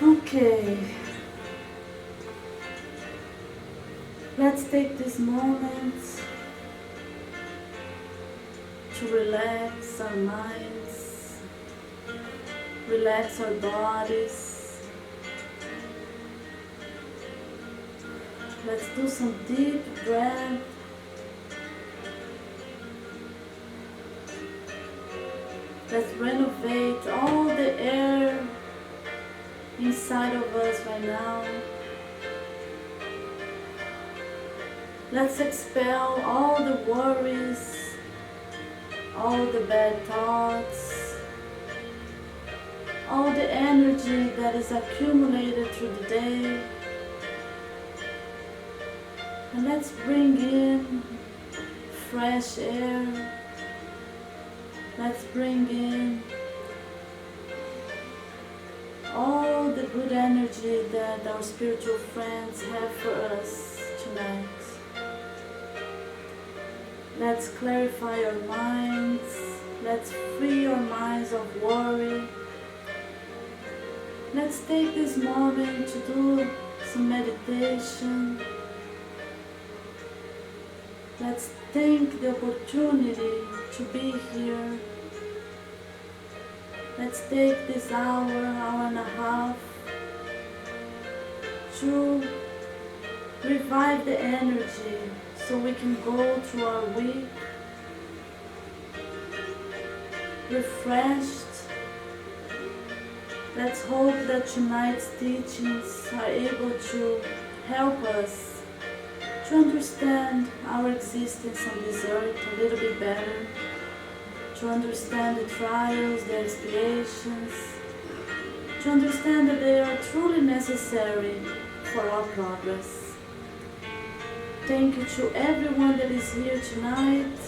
Okay, let's take this moment to relax our minds, relax our bodies. Let's do some deep breath. Let's renovate all the air inside of us right now. Let's expel all the worries, all the bad thoughts, all the energy that is accumulated through the day. And let's bring in fresh air. Let's bring in all the good energy that our spiritual friends have for us tonight. Let's clarify our minds. Let's free our minds of worry. Let's take this moment to do some meditation. Let's take the opportunity to be here. Let's take this hour and a half to revive the energy so we can go through our week refreshed. Let's hope that tonight's teachings are able to help us to understand our existence on this earth a little bit better, to understand the trials, the expiations, to understand that they are truly necessary for our progress. Thank you to everyone that is here tonight,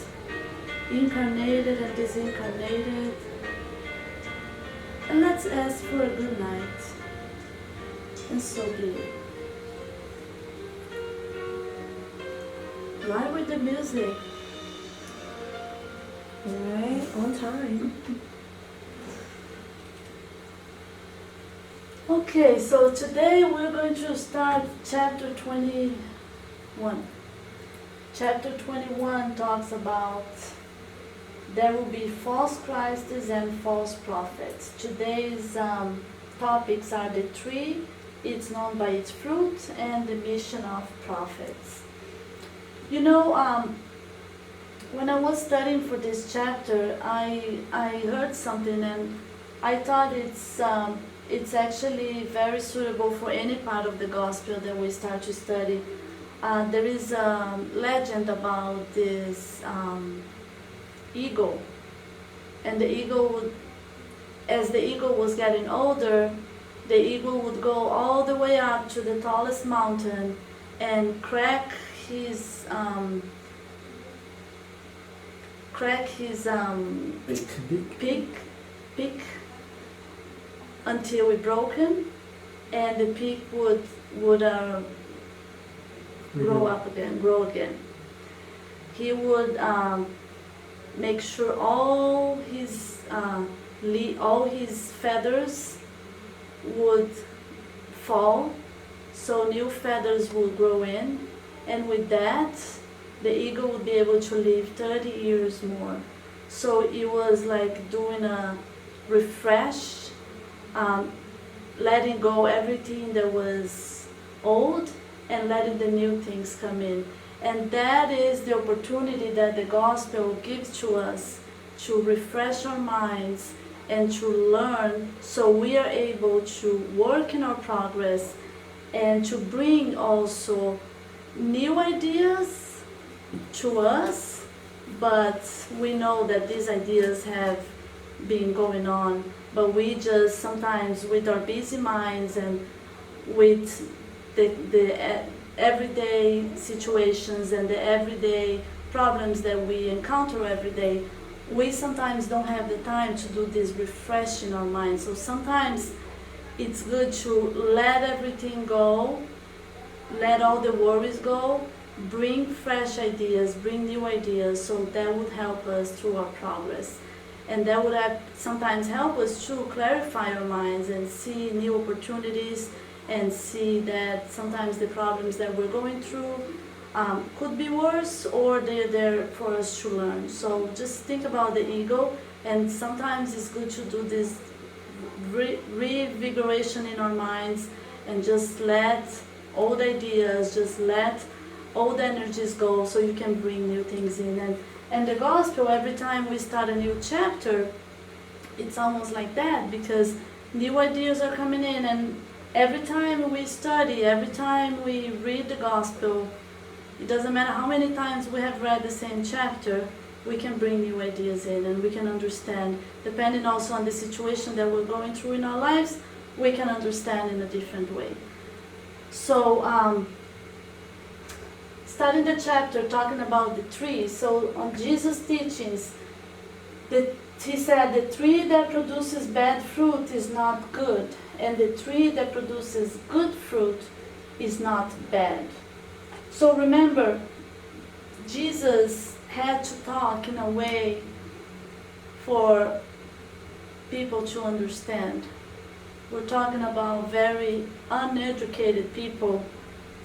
incarnated and disincarnated. And let's ask for a good night. And so be it. Right with the music. Right, on time. Okay, so today we're going to start chapter 21. Chapter 21 talks about there will be false Christs and false prophets. Today's topics are the tree, it's known by its fruit, and the mission of prophets. You know, when I was studying for this chapter, I heard something and I thought it's actually very suitable for any part of the gospel that we start to study. There is a legend about this eagle, and the eagle would, as the eagle was getting older, the eagle would go all the way up to the tallest mountain and crack his beak until it broken, and the beak would grow again. He would make sure all his feathers would fall, so new feathers would grow in, and with that the eagle would be able to live 30 years more. So it was like doing a refresh, letting go everything that was old and letting the new things come in. And that is the opportunity that the gospel gives to us to refresh our minds and to learn, so we are able to work in our progress and to bring also new ideas to us. But we know that these ideas have been going on, but we just sometimes, with our busy minds and with the everyday situations and the everyday problems that we encounter every day, we sometimes don't have the time to do this refresh in our minds. So sometimes it's good to let everything go, let all the worries go, bring fresh ideas, bring new ideas, so that would help us through our progress. And that would have sometimes help us to clarify our minds and see new opportunities and see that sometimes the problems that we're going through could be worse, or they're there for us to learn. So just think about the ego, and sometimes it's good to do this revigoration in our minds and just let old ideas, just let old energies go so you can bring new things in. And the gospel, every time we start a new chapter, it's almost like that, because new ideas are coming in, and every time we study, every time we read the gospel, it doesn't matter how many times we have read the same chapter, we can bring new ideas in and we can understand. Depending also on the situation that we're going through in our lives, we can understand in a different way. So, starting the chapter talking about the tree. So on Jesus' teachings, he said the tree that produces bad fruit is not good, and the tree that produces good fruit is not bad. So remember, Jesus had to talk in a way for people to understand. We're talking about very uneducated people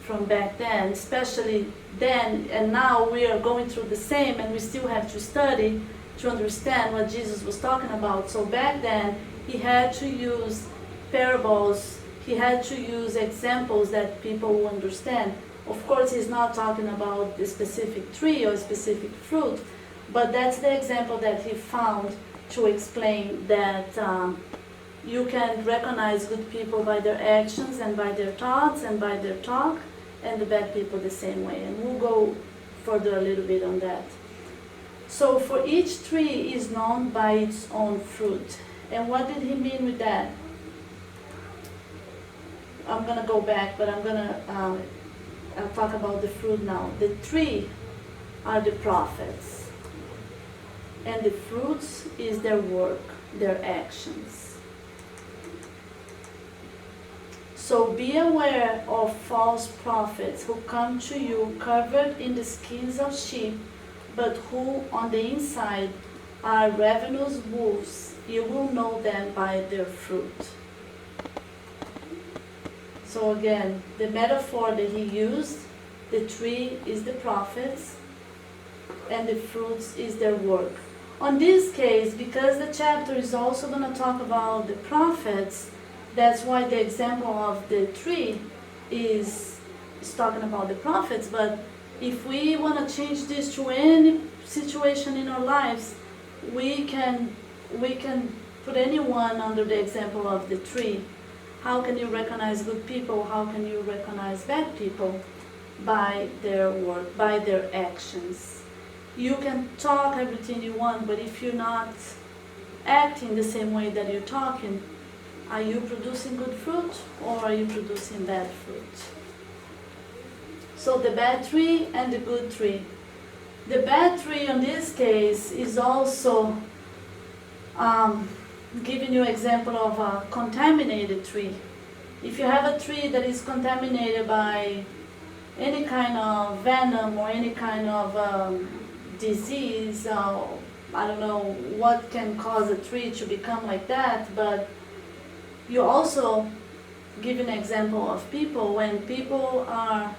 from back then, especially then, and now we are going through the same, and we still have to study to understand what Jesus was talking about. So back then, he had to use parables, he had to use examples that people will understand. Of course, he's not talking about the specific tree or specific fruit, but that's the example that he found to explain that you can recognize good people by their actions and by their thoughts and by their talk, and the bad people the same way. And we'll go further a little bit on that. So for each tree is known by its own fruit. And what did he mean with that? I'm going to go back, but I'm going to I'll talk about the fruit now. The tree are the prophets, and the fruits is their work, their actions. So be aware of false prophets who come to you covered in the skins of sheep, but who on the inside are ravenous wolves. You will know them by their fruit. So again, the metaphor that he used, the tree is the prophets and the fruits is their work. On this case, because the chapter is also going to talk about the prophets, that's why the example of the tree is talking about the prophets. But if we want to change this to any situation in our lives, we can put anyone under the example of the tree. How can you recognize good people? How can you recognize bad people? By their work, by their actions. You can talk everything you want, but if you're not acting the same way that you're talking, are you producing good fruit or are you producing bad fruit? So the bad tree and the good tree. The bad tree in this case is also giving you an example of a contaminated tree. If you have a tree that is contaminated by any kind of venom or any kind of disease, I don't know what can cause a tree to become like that, but you also give an example of people. When people are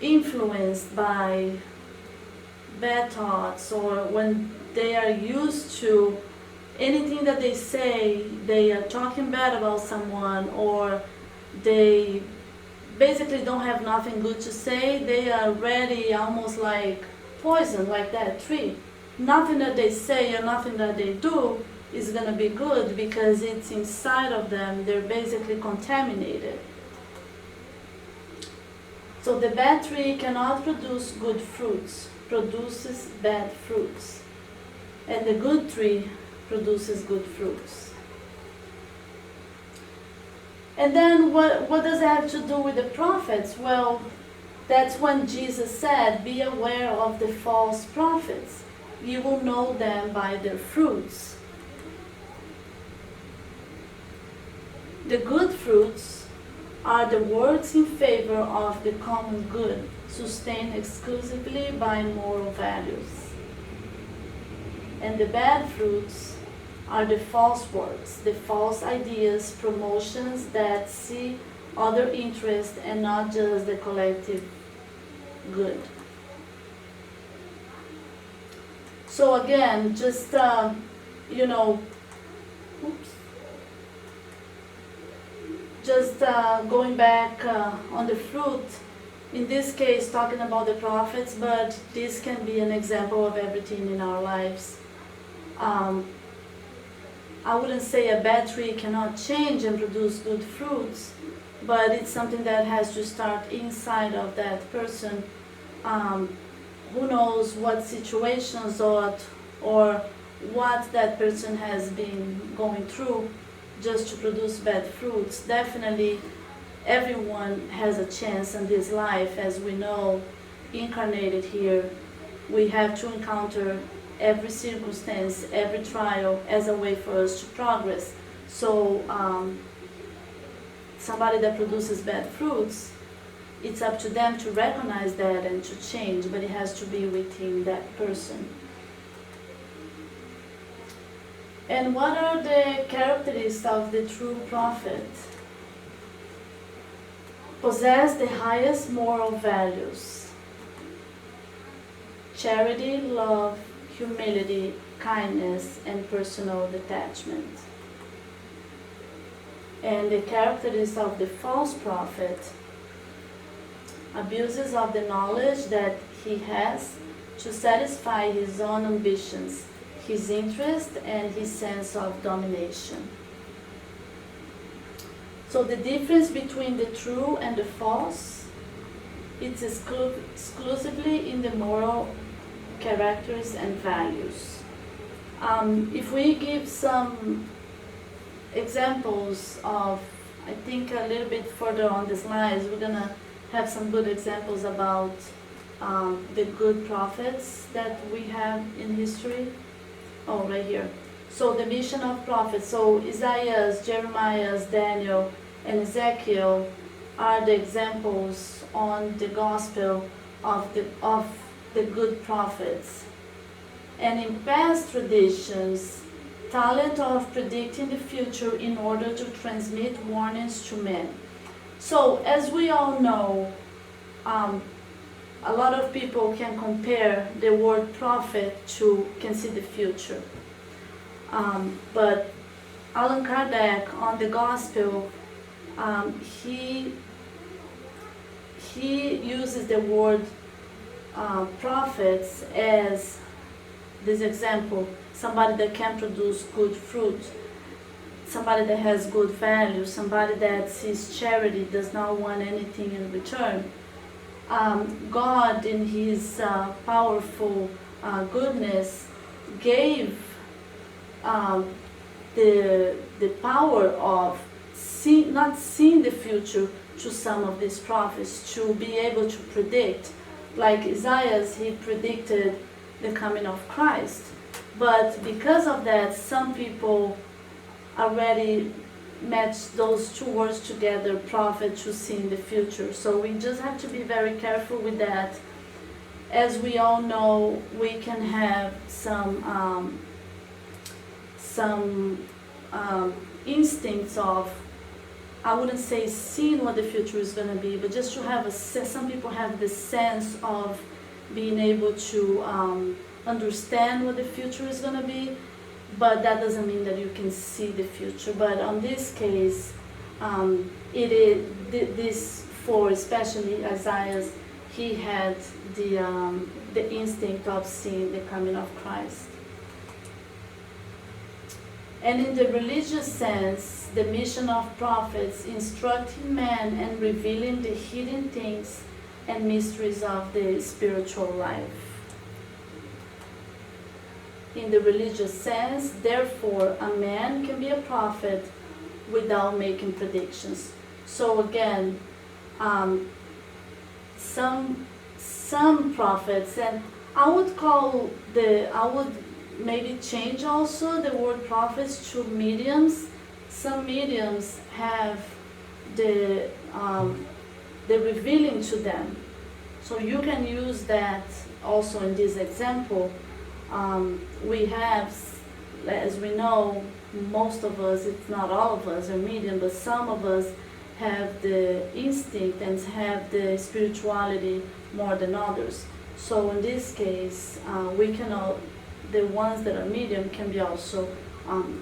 influenced by bad thoughts, or when they are used to anything that they say, they are talking bad about someone, or they basically don't have nothing good to say, they are ready, almost like poison, like that tree. Nothing that they say or nothing that they do is going to be good because it's inside of them. They're basically contaminated. So the bad tree cannot produce good fruits, produces bad fruits. And the good tree produces good fruits. And then what does it have to do with the prophets? Well, that's when Jesus said, be aware of the false prophets. You will know them by their fruits. The good fruits are the works in favor of the common good, sustained exclusively by moral values. And the bad fruits are the false works, the false ideas, promotions that see other interests and not just the collective good. So again, just, just going back on the fruit, in this case talking about the prophets, but this can be an example of everything in our lives. I wouldn't say a bad tree cannot change and produce good fruits, but it's something that has to start inside of that person. Who knows what situations or what that person has been going through just to produce bad fruits. Definitely everyone has a chance in this life, as we know, incarnated here. We have to encounter every circumstance, every trial as a way for us to progress. So somebody that produces bad fruits, it's up to them to recognize that and to change, but it has to be within that person. And what are the characteristics of the true prophet? Possess the highest moral values: charity, love, humility, kindness, and personal detachment. And the characteristics of the false prophet: abuses of the knowledge that he has to satisfy his own ambitions, his interest, and his sense of domination. So the difference between the true and the false, it's exclusively in the moral characters and values. If we give some examples of, I think a little bit further on the slides, we're going to have some good examples about the good prophets that we have in history. Oh, right here. So the mission of prophets. So Isaiah, Jeremiah, Daniel, and Ezekiel are the examples on the gospel of the good prophets. And in past traditions, talent of predicting the future in order to transmit warnings to men. So as we all know, a lot of people can compare the word prophet to can see the future. But Allan Kardec on the gospel, he uses the word prophets as this example: somebody that can produce good fruit, somebody that has good values, somebody that sees charity, does not want anything in return. God, in his powerful goodness, gave the power of not seeing the future to some of these prophets, to be able to predict. Like Isaiah, he predicted the coming of Christ. But because of that, some people already match those two words together, prophet, to see in the future. So we just have to be very careful with that. As we all know, we can have some instincts of, I wouldn't say seeing what the future is going to be, but just to have some people have the sense of being able to understand what the future is going to be. But that doesn't mean that you can see the future. But on this case, it is this for especially Isaiah, he had the instinct of seeing the coming of Christ. And in the religious sense, the mission of prophets, instructing men and revealing the hidden things and mysteries of the spiritual life. In the religious sense, therefore, a man can be a prophet without making predictions. So again, some prophets, and I would maybe change also the word prophets to mediums. Some mediums have the revealing to them. So you can use that also in this example. We have, as we know, most of us, if not all of us, are medium, but some of us have the instinct and have the spirituality more than others. So in this case, we can all, the ones that are medium can be also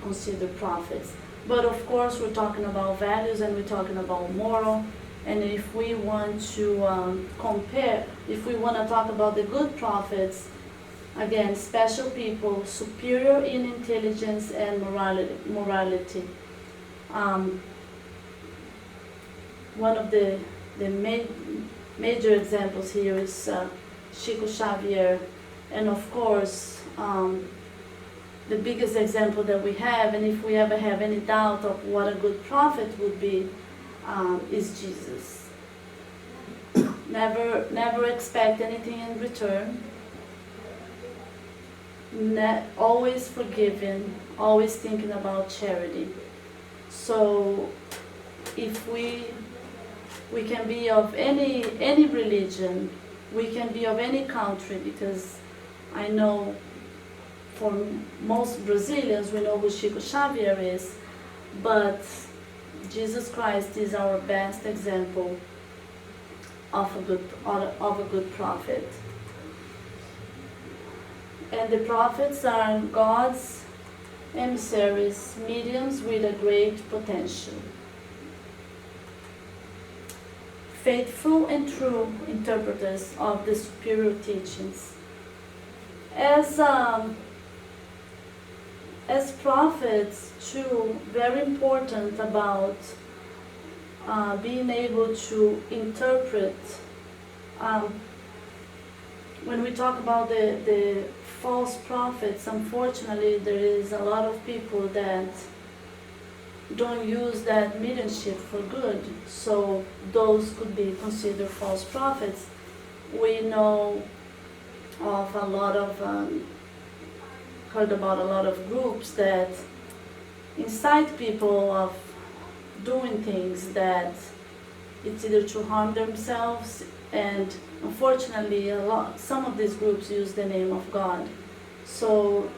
considered prophets. But of course, we're talking about values and we're talking about moral. And if we want to compare, if we want to talk about the good prophets, again, special people, superior in intelligence and morality. One of the major examples here is Chico Xavier, and of course, the biggest example that we have, and if we ever have any doubt of what a good prophet would be, is Jesus. Never expect anything in return. Always forgiving, always thinking about charity. So if we can be of any religion, we can be of any country, because I know for most Brazilians we know who Chico Xavier is, but Jesus Christ is our best example of a good prophet. And the prophets are God's emissaries, mediums with a great potential. Faithful and true interpreters of the superior teachings. As prophets, too, very important about being able to interpret. When we talk about the false prophets, unfortunately, there is a lot of people that don't use that mediumship for good. So those could be considered false prophets. We know of a lot of, heard about a lot of groups that incite people of doing things that it's either to harm themselves, and unfortunately some of these groups use the name of God. So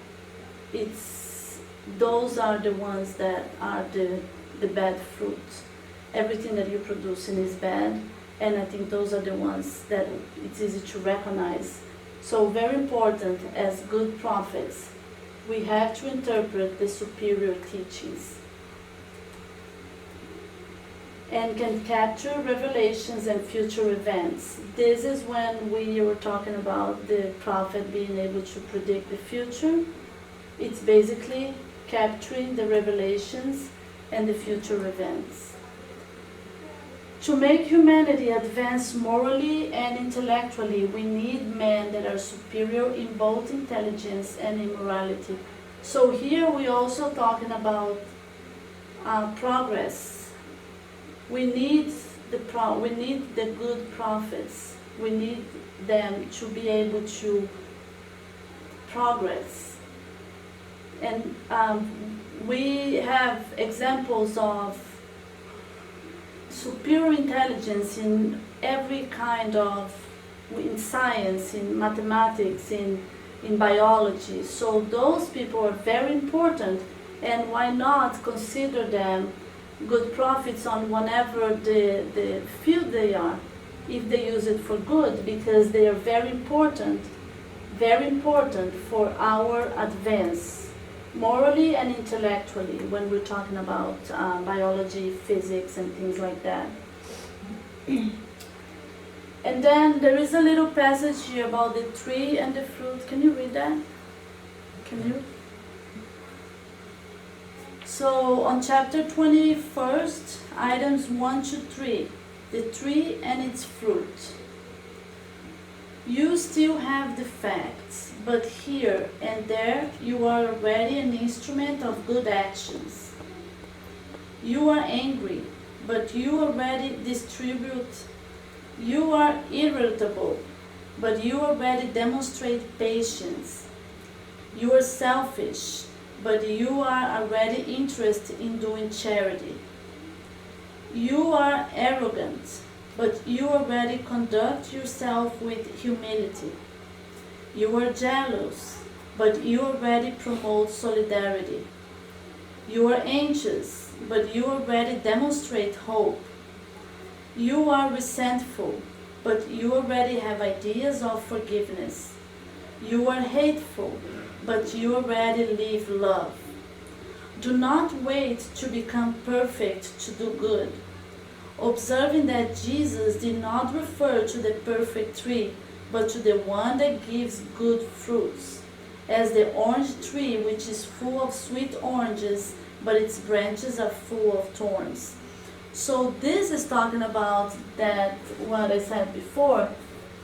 those are the ones that are the bad fruit. Everything that you're producing is bad, and I think those are the ones that it's easy to recognize. So very important, as good prophets, we have to interpret the superior teachings and can capture revelations and future events. This is when we were talking about the prophet being able to predict the future. It's basically capturing the revelations and the future events. To make humanity advance morally and intellectually, we need men that are superior in both intelligence and in morality. So here we're also talking about progress. We need the good prophets. We need them to be able to progress. And we have examples of superior intelligence in every kind of, in science, in mathematics, in biology. So those people are very important, and why not consider them good prophets on whatever the field they are, if they use it for good, because they are very important for our advance, morally and intellectually, when we're talking about biology, physics, and things like that. And then there is a little passage here about the tree and the fruit. Can you read that? Can you? So on chapter 21, items 1 to 3, the tree and its fruit. You still have the facts, but here and there you are already an instrument of good actions. You are angry, but you already distribute. You are irritable, but you already demonstrate patience. You are selfish, but you are already interested in doing charity. You are arrogant, but you already conduct yourself with humility. You are jealous, but you already promote solidarity. You are anxious, but you already demonstrate hope. You are resentful, but you already have ideas of forgiveness. You are hateful, but you already live love. Do not wait to become perfect to do good. Observing that Jesus did not refer to the perfect tree, but to the one that gives good fruits, as the orange tree which is full of sweet oranges, but its branches are full of thorns. So this is talking about that, what I said before.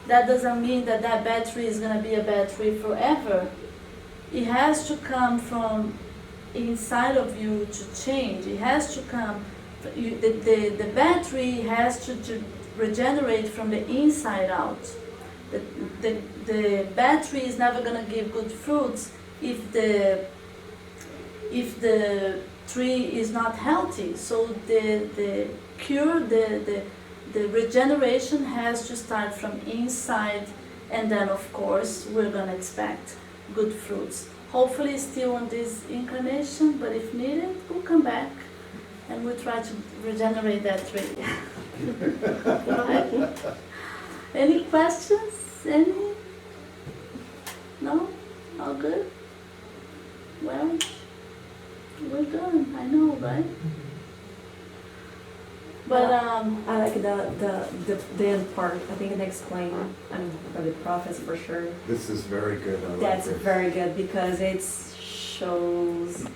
That doesn't mean that that bad tree is going to be a bad tree forever. It has to come from inside of you to change. It has to come, the bad tree has to regenerate from the inside out. The bad tree is never going to give good fruits if the tree is not healthy. So the cure, the regeneration has to start from inside, and then of course we're going to expect good fruits. Hopefully still on this incarnation, but if needed, we'll come back and we'll try to regenerate that tree. Right? Any questions? Any? No? All good? Well, we're done. I know, right? But I like the end part. I think it explains, about the prophets for sure. This is very good. I like That's this. very good because it shows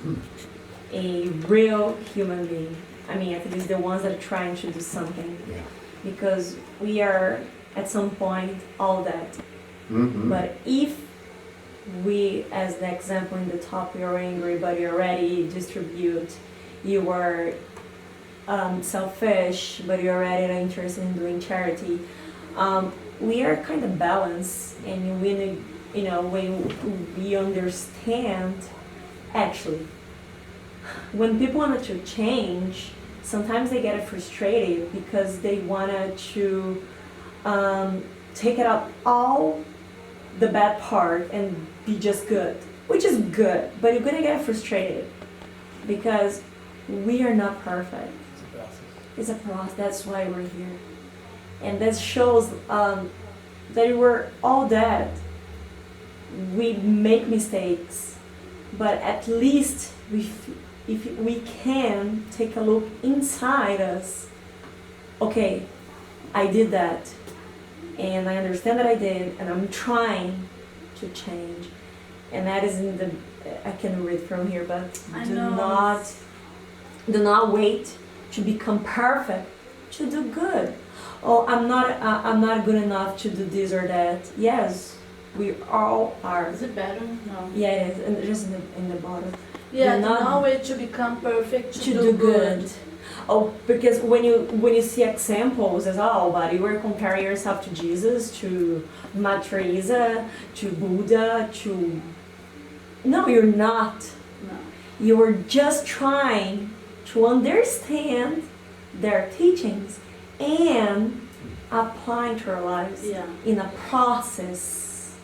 a real human being. I mean, at least the ones that are trying to do something. Yeah. Because we are, at some point, all that. Mm-hmm. But if we, as the example in the top, you're angry, but you already distribute, you are selfish, but you're already interested in doing charity. We are kind of balanced, and when we understand, actually, when people wanted to change, sometimes they get frustrated because they wanted to take it out all the bad part and be just good, which is good, but you're gonna get frustrated because we are not perfect. It's a process. That's why we're here, and that shows that we're all that. We make mistakes, but at least if we can take a look inside us. Okay, I did that, and I understand that I did, and I'm trying to change. And that is in the, I can read from here, but do not wait to become perfect to do good. Oh, I'm not good enough to do this or that. Yes, we all are. is it better? No. Yeah, it is, and just in the bottom. Yeah, You're do not wait to become perfect to do good. Oh, because when you see examples as but you were comparing yourself to Jesus, to Mother Teresa, to Buddha, to... No, you're not. No. You're just trying to understand their teachings and apply to our lives in a process.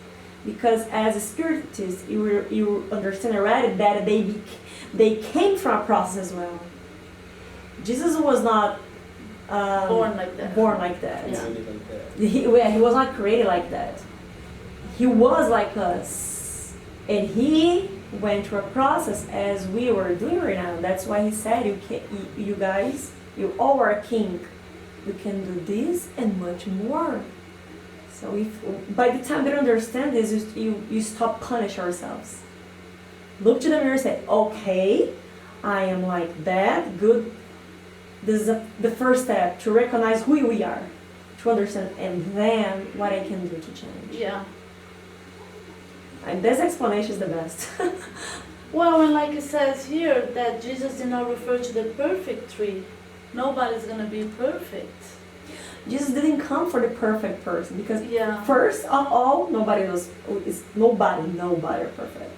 Because as a Spiritist, you understand already that they came from a process as well. Jesus was not Born like that. Yeah. He was not created like that. He was like us. And he went through a process as we were doing right now. That's why he said, you guys, you all are a king. You can do this and much more. So if by the time they understand this, you stop punish ourselves. Look to the mirror and say, okay, I am like that, good. This is the first step to recognize who we are, to understand, and then what I can do to change. Yeah. And this explanation is the best. Well, and like it says here, that Jesus did not refer to the perfect tree. Nobody's going to be perfect. Jesus didn't come for the perfect person because first of all, nobody are perfect.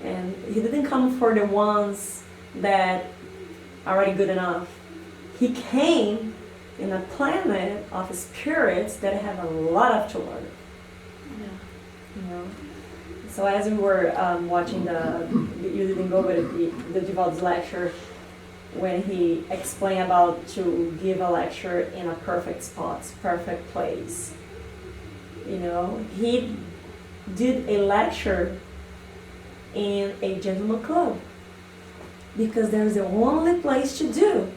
And he didn't come for the ones that are already good enough. He came in a planet of spirits that have a lot to learn. Yeah. You know, So as we were watching you didn't go over the Divaldi's lecture, when he explained about to give a lecture in a perfect spot, perfect place. You know, he did a lecture in a gentleman club because there's the only place to do.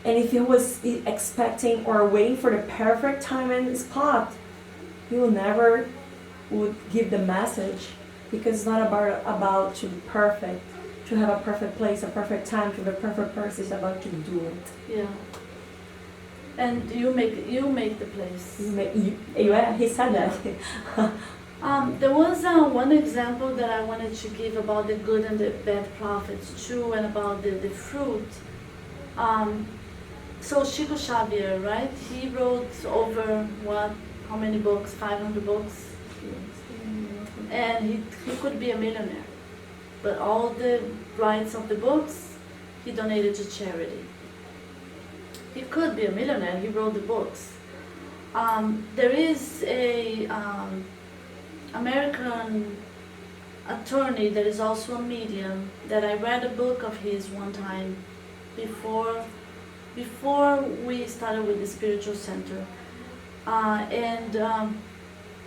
And if he was expecting or waiting for the perfect time and spot, he will never would give the message, because it's not about to be perfect, to have a perfect place, a perfect time, to be a perfect person. It's about to do it. Yeah. And you make the place. He said that. There was one example that I wanted to give about the good and the bad prophets too, and about the fruit. So Chico Xavier, right? He wrote over how many books? 500 books. And he could be a millionaire, but all the rights of the books he donated to charity. He could be a millionaire. He wrote the books. There is a American attorney that is also a medium that I read a book of his one time before we started with the spiritual center,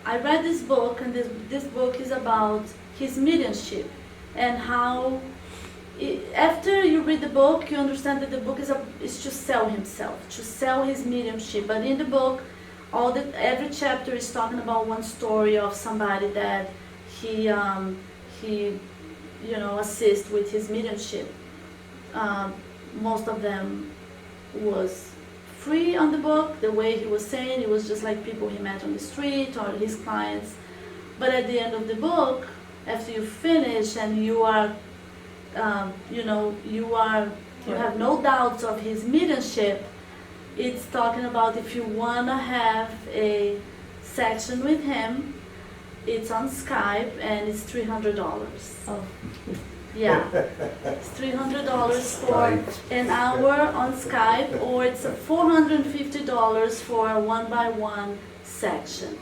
I read this book, and this book is about his mediumship and how after you read the book, you understand that the book is to sell himself, to sell his mediumship. But in the book, every chapter is talking about one story of somebody that he assists with his mediumship. Most of them was free on the book. The way he was saying, it was just like people he met on the street or his clients. But at the end of the book, after you finish and you are you have no doubts of his mediumship, it's talking about if you want to have a section with him, it's on Skype and it's $300. Oh. Yeah, it's $300 for an hour on Skype, or it's $450 for a one-by-one section.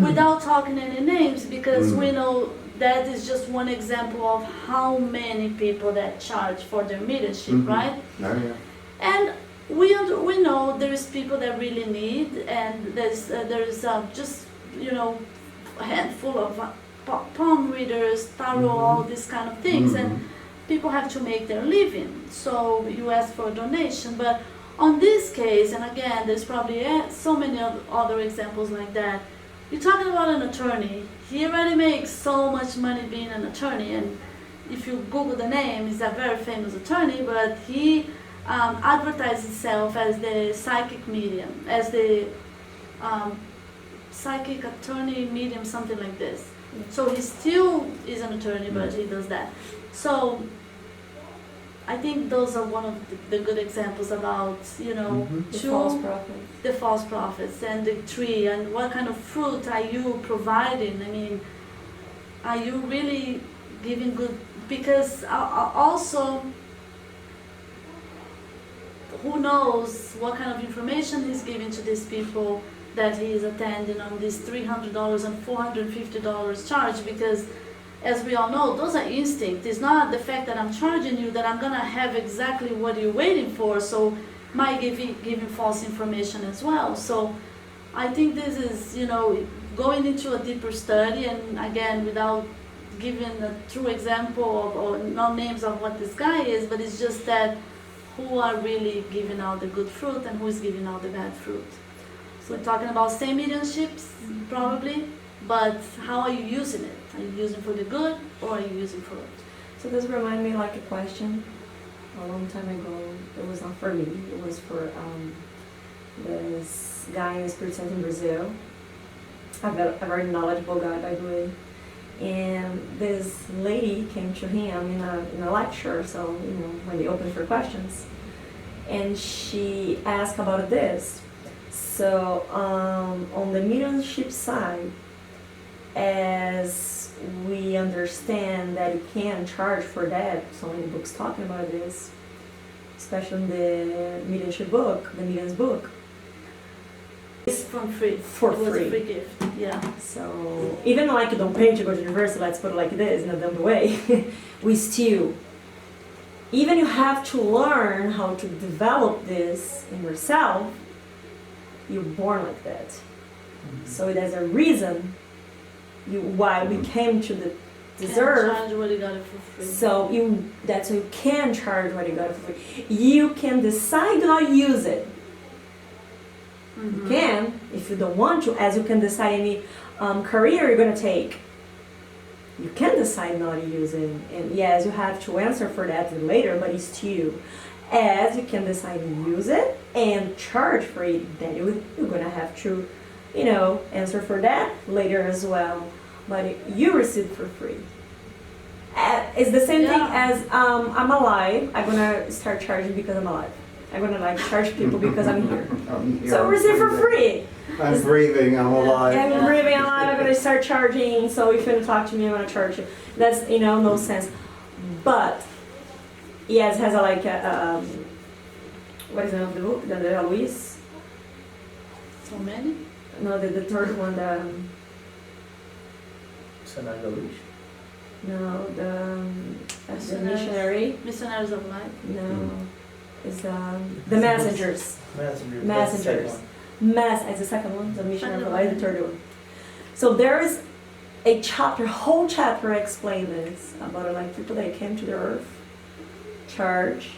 Without talking any names, because we know that is just one example of how many people that charge for their mediumship, right? Oh, yeah. And we know there is people that really need, and there's just a handful of palm readers, tarot, all these kind of things, and people have to make their living. So you ask for a donation, but on this case, and again, there's probably so many other examples like that. You're talking about an attorney. He already makes so much money being an attorney, and if you Google the name, he's a very famous attorney, but he advertised himself as the psychic medium, as the psychic attorney medium, something like this. So he still is an attorney, but he does that. So I think those are one of the good examples about, The false prophets and the tree, and what kind of fruit are you providing? I mean, are you really giving good? Because also, who knows what kind of information he's giving to these people that he is attending on this $300 and $450 charge, because as we all know, those are instinct. It's not the fact that I'm charging you that I'm going to have exactly what you're waiting for, so might giving false information as well. So I think this is, going into a deeper study, and again, without giving a true example or no names of what this guy is, but it's just that who are really giving out the good fruit and who is giving out the bad fruit. So we're talking about same mediumships, probably, but how are you using it? Are you using it for the good, or are you using it for it? So this reminds me like a question a long time ago. It was not for me. It was for this guy in the Spiritist in Brazil. A very knowledgeable guy, by the way. And this lady came to him in a lecture, so when they opened for questions, and she asked about this. So on the mediumship side, as we understand that you can charge for that, so many books talking about this, especially in the mediumship book, the medium's book. It's from free. For It was free. a free gift. Yeah. So even like you don't pay to go to university, let's put it like this, not the way, we still, even you have to learn how to develop this in yourself, you're born like that. So there's a reason why we came to the deserve. Can't charge what you got it for free. So you can charge what you got for free. You can decide not to use it. You can, if you don't want to, as you can decide any career you're gonna take. You can decide not to use it, and yes, you have to answer for that later, but it's still, as you can decide to use it and charge for it, then you're gonna have to, answer for that later as well. But you receive for free. It's the same thing as I'm alive. I'm gonna start charging because I'm alive. I'm gonna charge people because I'm here. So receive for free. I'm breathing, I'm alive. I'm breathing, I'm alive. I'm gonna start charging. So if you want to talk to me, I'm gonna charge you. That's no sense. But yes, has a what is the name of the book? The Luis? So many? No, the third one. No, the missionary. Missionaries of Light. No, it's the messengers. Messengers. It's the second one. The missionary of light, the third one. So there is a whole chapter explain this about people that came to the earth, church,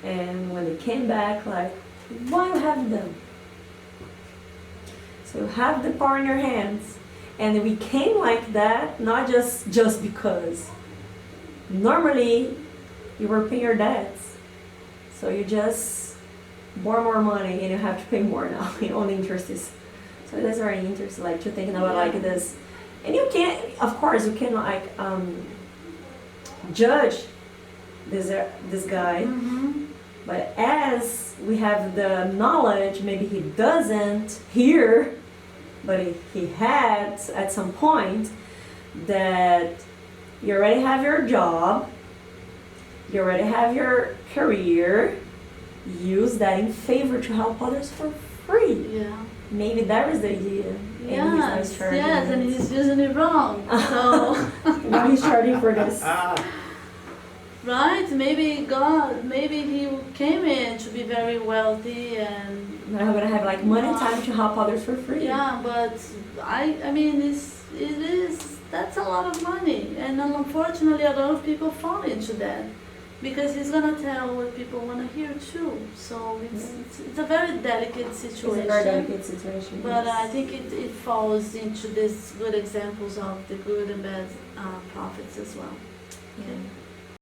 and when they came back, why you have them? So you have the power in your hands. And we came like that, not just because. Normally, you were paying your debts. So you just borrow more money and you have to pay more now. On interest is. So that's very interesting, to think about this. And you can't, of course, you can judge this guy. Mm-hmm. But as we have the knowledge, maybe he doesn't hear, but he had at some point, that you already have your job, you already have your career, use that in favor to help others for free. Yeah. Maybe that is the idea. Yes, and he's using it wrong. So Now he's charging for this. right? Maybe he came in to be very wealthy and Now I'm gonna have money time to help others for free. yeah, but I mean that's a lot of money, and unfortunately a lot of people fall into that because he's gonna tell what people wanna hear too. So it's a very delicate situation. It's a very delicate situation. But yes. I think it falls into these good examples of the good and bad prophets as well. Yeah.